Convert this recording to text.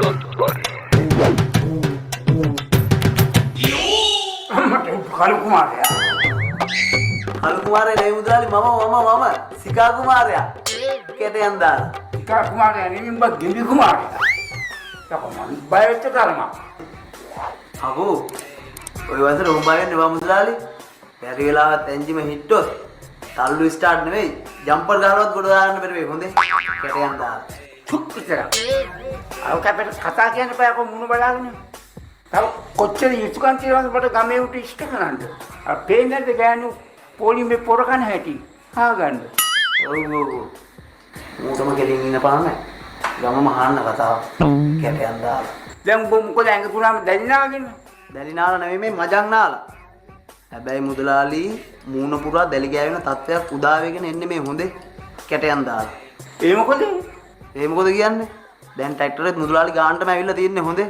කලු කුමාරයා. කලු කුමාරයා නේ මුදලාලි මම සිකා කුමාරයා. කෙටෙන් දාලා. සිකා කුමාරයා නෙමෙයි බ ගෙම්බි කුමාරයා. යකෝ මන් බය වෙච්ච තරම. අහෝ ඔය වන්දර උඹ බය වෙන්නේ වා මුදලාලි. බැරි වෙලාවත් එන්ජිම හිට්ටොත් තල්ලු ස්ටාර්ට් නෙවෙයි ජම්පර් ගහනවත් ගොඩ දාන්න බැරි වෙයි හොඳේ. කෙටෙන් දාලා. චුක්කතර. අර කපට කතා කියන්න බෑ කො මුණ බලාගෙන. තව කොච්චර යුතුයකම් තියනවද මට ගමේ උට ඉෂ්ට කරන්න. අර පේන්නේ නැද්ද ගෑනු පොලිමේ පොරකන හැටි. හා ගන්න. ඔව්. මූටම කෙලින් ඉන්න පාන. ගමම අහන්න කතාව. කෙටෙන් දාලා. දැන් උඹ මොකද ඇඟ පුරාම දැලිනාගෙන? දැලිනාලා නෙවෙයි මේ මජන් නාලා. හැබැයි මුදලාලි මූණ පුරා දැලි ගෑවෙන තත්ත්වයක් උදා වෙගෙන එන්නේ මේ හොඳේ. කෙටෙන් දාලා. ඒ මොකද? ඒ මොකද කියන්නේ? දැන් ට්‍රැක්ටරෙත් මුදලාලි ගාන්නටම ඇවිල්ලා තියෙන්නේ හොඳේ.